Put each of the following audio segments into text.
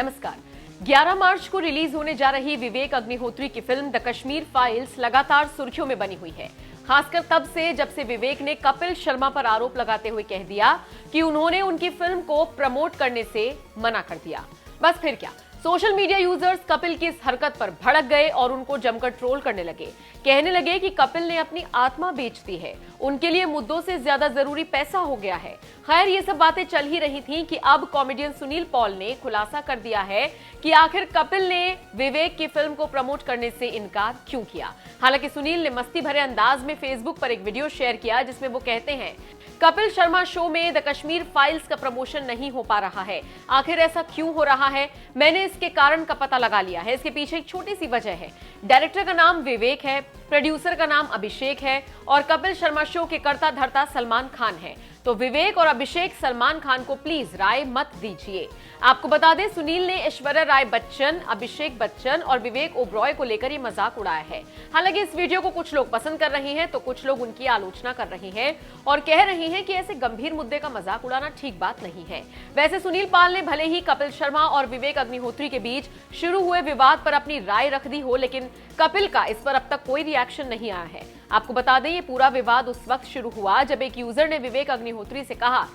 नमस्कार। 11 मार्च को रिलीज होने जा रही विवेक अग्निहोत्री की फिल्म द कश्मीर फाइल्स लगातार सुर्खियों में बनी हुई है, खासकर तब से जब से विवेक ने कपिल शर्मा पर आरोप लगाते हुए कह दिया कि उन्होंने उनकी फिल्म को प्रमोट करने से मना कर दिया। बस फिर क्या, सोशल मीडिया यूजर्स कपिल की इस हरकत पर भड़क गए और उनको जमकर ट्रोल करने लगे। कहने लगे कि कपिल ने अपनी आत्मा बेच दी है, उनके लिए मुद्दों से ज्यादा जरूरी पैसा हो गया है। खैर, ये सब बातें चल ही रही थीं कि अब कॉमेडियन सुनील पॉल ने खुलासा कर दिया है कि आखिर कपिल ने विवेक की फिल्म को प्रमोट करने से इनकार क्यों किया। हालांकि सुनील ने मस्ती भरे अंदाज में फेसबुक पर एक वीडियो शेयर किया जिसमें वो कहते हैं, कपिल शर्मा शो में द कश्मीर फाइल्स का प्रमोशन नहीं हो पा रहा है। आखिर ऐसा क्यों हो रहा है? मैंने इसके कारण का पता लगा लिया है। इसके पीछे एक छोटी सी वजह है। डायरेक्टर का नाम विवेक है, प्रोड्यूसर का नाम अभिषेक है और कपिल शर्मा शो के कर्ता धर्ता सलमान खान है। तो विवेक और अभिषेक सलमान खान को प्लीज राय मत दीजिए। आपको बता दें, सुनील ने ऐश्वर्या राय बच्चन, अभिषेक बच्चन और विवेक ओबरॉय को लेकर ये मजाक उड़ाया है। हालांकि इस वीडियो को कुछ लोग पसंद कर रहे हैं तो कुछ लोग उनकी आलोचना कर रहे हैं और कह रहे हैं कि ऐसे गंभीर मुद्दे का मजाक उड़ाना ठीक बात नहीं है। वैसे सुनील पाल ने भले ही कपिल शर्मा और विवेक अग्निहोत्री के बीच शुरू हुए विवाद पर अपनी राय रख दी हो, लेकिन कपिल का इस पर अब तक कोई रिएक्शन नहीं आया है। आपको बता दें, ये पूरा विवाद उस वक्त शुरू हुआ जब एक यूजर ने विवेक अग्निहोत्री से कहा,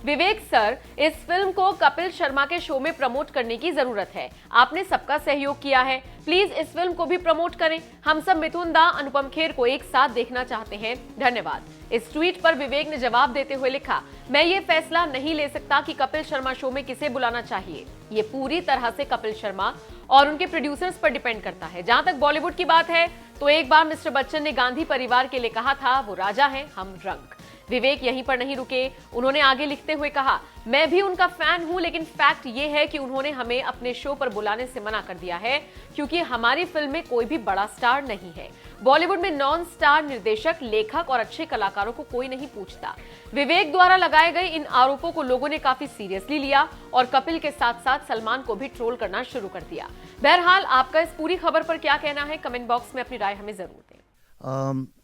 विवेक सर, इस फिल्म को कपिल शर्मा के शो में प्रमोट करने की जरूरत है। आपने सबका सहयोग किया है, प्लीज इस फिल्म को भी प्रमोट करें। हम सब मिथुन दा, अनुपम खेर को एक साथ देखना चाहते हैं, धन्यवाद। इस ट्वीट पर विवेक ने जवाब देते हुए लिखा, मैं ये फैसला नहीं ले सकता कि कपिल शर्मा शो में किसे बुलाना चाहिए। ये पूरी तरह से कपिल शर्मा और उनके प्रोड्यूसर्स पर डिपेंड करता है। जहां तक बॉलीवुड की बात है तो एक बार मिस्टर बच्चन ने गांधी परिवार के लिए कहा था, वो राजा हैं, हम रंक। विवेक यहीं पर नहीं रुके, उन्होंने आगे लिखते हुए कहा, मैं भी उनका फैन हूं, लेकिन फैक्ट ये है कि उन्होंने हमें अपने शो पर बुलाने से मना कर दिया है क्योंकि हमारी फिल्म में कोई भी बड़ा स्टार नहीं है। बॉलीवुड में नॉन स्टार निर्देशक, लेखक और अच्छे कलाकारों को कोई नहीं पूछता। विवेक द्वारा लगाए गए इन आरोपों को लोगों ने काफी सीरियसली लिया और कपिल के साथ साथ सलमान को भी ट्रोल करना शुरू कर दिया। बहरहाल, आपका इस पूरी खबर पर क्या कहना है? कमेंट बॉक्स में अपनी राय हमें जरूर दें।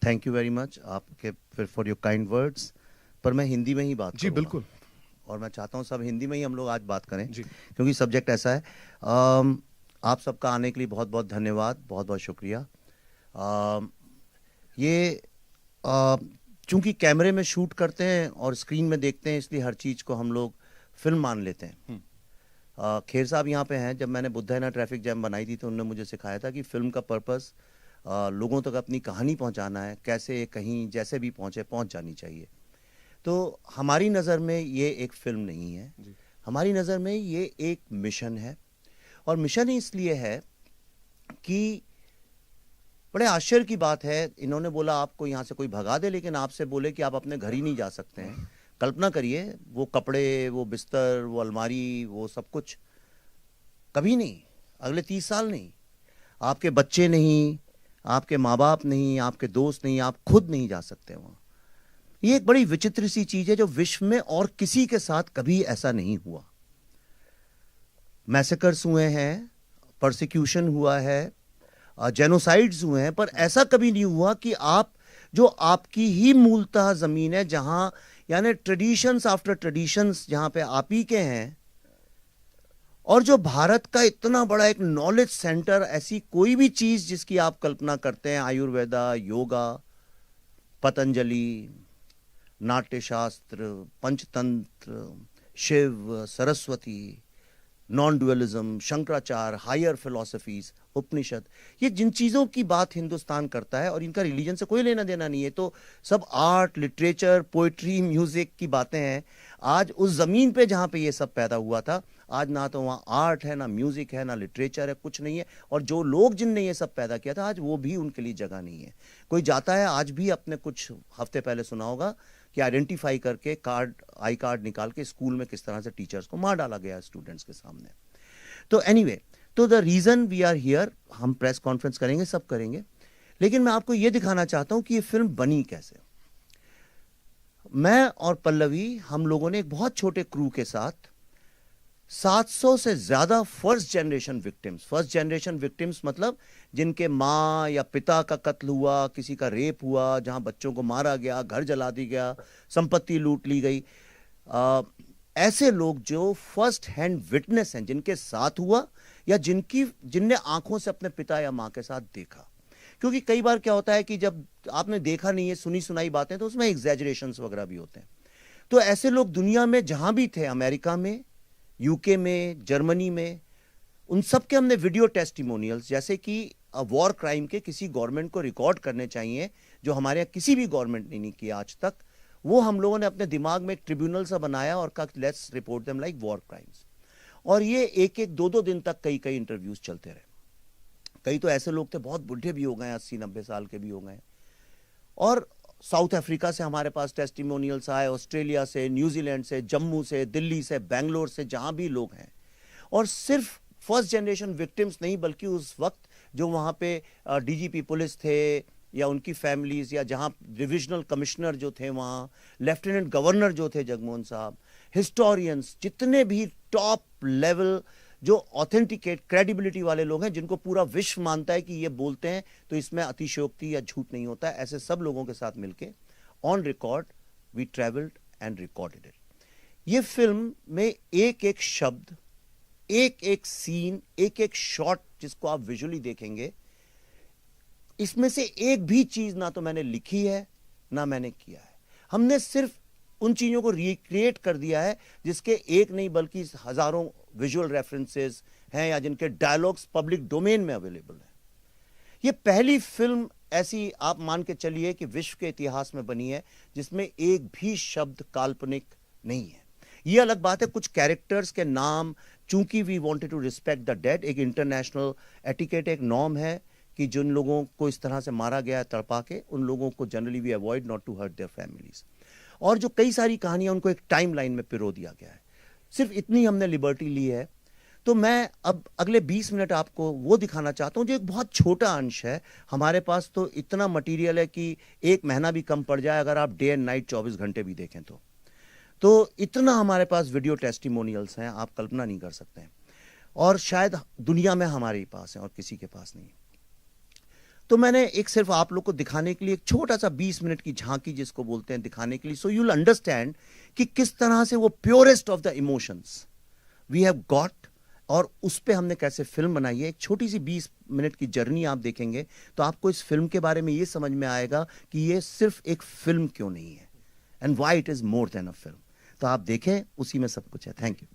थैंक यू वेरी मच आपके फॉर योर काइंड वर्ड्स। पर मैं हिंदी में ही बात जी बिल्कुल, और मैं चाहता हूँ सब हिंदी में ही हम लोग आज बात करें जी, क्योंकि सब्जेक्ट ऐसा है। आप सबका आने के लिए बहुत बहुत धन्यवाद, बहुत बहुत शुक्रिया। ये चूंकि कैमरे में शूट करते हैं और स्क्रीन में देखते हैं, इसलिए हर चीज़ को हम लोग फिल्म मान लेते हैं। खेर साहब यहाँ पे हैं। जब मैंने बुद्धा ट्रैफिक जैम बनाई थी तो उन्होंने मुझे सिखाया था कि फिल्म का पर्पस लोगों तक अपनी कहानी पहुंचाना है, कैसे कहीं जैसे भी पहुंच जानी चाहिए। तो हमारी नज़र में ये एक फिल्म नहीं है, हमारी नज़र में ये एक मिशन है। और मिशन इसलिए है कि बड़े आश्चर्य की बात है, इन्होंने बोला आपको यहाँ से कोई भगा दे, लेकिन आपसे बोले कि आप अपने घर ही नहीं जा सकते हैं। कल्पना करिए, वो कपड़े, वो बिस्तर, वो अलमारी, वो सब कुछ कभी नहीं, अगले 30 साल नहीं, आपके बच्चे नहीं, आपके माँ बाप नहीं, आपके दोस्त नहीं, आप खुद नहीं जा सकते वहाँ। ये एक बड़ी विचित्र सी चीज है जो विश्व में और किसी के साथ कभी ऐसा नहीं हुआ। मैसेकर्स हुए हैं, परसिक्यूशन हुआ है, जेनोसाइड्स हुए हैं, पर ऐसा कभी नहीं हुआ कि आप जो आपकी ही मूलतः जमीन है, जहां यानी ट्रेडिशंस आफ्टर ट्रेडिशंस जहां पे आप ही के हैं, और जो भारत का इतना बड़ा एक नॉलेज सेंटर, ऐसी कोई भी चीज जिसकी आप कल्पना करते हैं, Ayurveda, yoga, Patanjali, Natya Shastra, Panchatantra, Shiva, Saraswati, non dualism, Shankaracharya, higher philosophies, Upanishad, ये जिन चीज़ों की बात हिंदुस्तान करता है और इनका रिलीजन से कोई लेना देना नहीं है, तो सब आर्ट, लिटरेचर, पोइट्री, म्यूजिक की बातें हैं। आज उस ज़मीन पे जहाँ पे ये सब पैदा हुआ था, आज ना तो वहाँ आर्ट है, ना म्यूजिक है, ना लिटरेचर है, कुछ नहीं है। और जो लोग जिनने ये सब पैदा किया था, आज वो भी उनके लिए जगह नहीं है। कोई जाता है, आज भी अपने कुछ हफ्ते पहले सुना होगा कि आइडेंटिफाई करके कार्ड, आई कार्ड निकाल के स्कूल में किस तरह से टीचर्स को मार डाला गया स्टूडेंट्स के सामने। तो एनीवे, तो the reason we are here, हम प्रेस कॉन्फ्रेंस करेंगे, सब करेंगे, लेकिन मैं आपको ये दिखाना चाहता हूं कि ये फिल्म बनी कैसे। मैं और पल्लवी, हम लोगों ने एक बहुत छोटे क्रू के साथ 700 से ज्यादा फर्स्ट जनरेशन विक्टिम्स मतलब जिनके माँ या पिता का कत्ल हुआ, किसी का रेप हुआ, जहां बच्चों को मारा गया, घर जला दी गया, संपत्ति लूट ली गई, ऐसे लोग जो फर्स्ट हैंड विटनेस हैं, जिनके साथ हुआ या जिनने आंखों से अपने पिता या मां के साथ देखा। क्योंकि कई बार क्या होता है कि जब आपने देखा नहीं है, सुनी सुनाई बातें, तो उसमें एग्जैजरेशंस वगैरह भी होते हैं। तो ऐसे लोग दुनिया में जहां भी थे, अमेरिका में, यूके में, जर्मनी में, उन सब के हमने वीडियो टेस्टिमोनियल्स, जैसे कि वॉर क्राइम के किसी गवर्नमेंट को रिकॉर्ड करने चाहिए, जो हमारे यहाँ किसी भी गवर्नमेंट ने नहीं किया आज तक, वो हम लोगों ने अपने दिमाग में एक ट्रिब्यूनल सा बनाया और कहा let's report them like war crimes. और ये एक एक दो दो दिन तक कई कई इंटरव्यूज चलते रहे। कई तो ऐसे लोग थे बहुत बुढ़े भी हो गए, 80-90 साल के भी हो गए। और साउथ अफ्रीका से हमारे पास टेस्टिमोनियल्स आए, ऑस्ट्रेलिया से, न्यूजीलैंड से, जम्मू से, दिल्ली से, बेंगलोर से, जहां भी लोग हैं। और सिर्फ फर्स्ट जनरेशन विक्टिम्स नहीं, बल्कि उस वक्त जो वहां पे डीजीपी पुलिस थे या उनकी फैमिलीज, या जहां डिविजनल कमिश्नर जो थे वहां, लेफ्टिनेंट गवर्नर जो थे जगमोहन साहब, हिस्टोरियंस, जितने भी टॉप लेवल जो ऑथेंटिकेट क्रेडिबिलिटी वाले लोग हैं, जिनको पूरा विश्व मानता है कि ये बोलते हैं तो इसमें अतिशयोक्ति या झूठ नहीं होता है, ऐसे सब लोगों के साथ मिलके on record we travelled and recorded it. ये फिल्म में एक एक शब्द, एक एक सीन, एक एक शॉट जिसको आप विजुअली देखेंगे, इसमें से एक भी चीज ना तो मैंने लिखी है ना मैंने किया है। हमने सिर्फ उन चीजों को रिक्रिएट कर दिया है जिसके एक नहीं बल्कि हजारों विजुअल रेफरेंसेस हैं, या जिनके डायलॉग्स पब्लिक डोमेन में अवेलेबल हैं। ये पहली फिल्म ऐसी आप मान के चलिए कि विश्व के इतिहास में बनी है जिसमें एक भी शब्द काल्पनिक नहीं है। ये अलग बात है, कुछ कैरेक्टर्स के नाम, चूंकि we wanted to respect the dead, एक इंटरनेशनल एटिकेट, एक नॉर्म है कि जिन लोगों को इस तरह से मारा गया है तड़पा के, उन लोगों को generally we avoid not to hurt their families. और जो कई सारी कहानियां, उनको एक टाइम लाइन में पिरो दिया गया है। सिर्फ इतनी हमने लिबर्टी ली है। तो मैं अब अगले 20 मिनट आपको वो दिखाना चाहता हूं जो एक बहुत छोटा अंश है। हमारे पास तो इतना मटेरियल है कि एक महीना भी कम पड़ जाए अगर आप डे एंड नाइट 24 घंटे भी देखें तो इतना हमारे पास वीडियो टेस्टिमोनियल्स हैं, आप कल्पना नहीं कर सकते हैं। और शायद दुनिया में हमारे ही पास है और किसी के पास नहीं। तो मैंने एक सिर्फ आप लोग को दिखाने के लिए एक छोटा सा 20 मिनट की झांकी जिसको बोलते हैं, दिखाने के लिए, सो यू विल अंडरस्टैंड कि किस तरह से वो purest of the emotions we have got, और उस पे हमने कैसे फिल्म बनाई है। एक छोटी सी 20 मिनट की जर्नी आप देखेंगे तो आपको इस फिल्म के बारे में ये समझ में आएगा कि ये सिर्फ एक फिल्म क्यों नहीं है, and why it is more than a film. तो आप देखें, उसी में सब कुछ है। Thank you.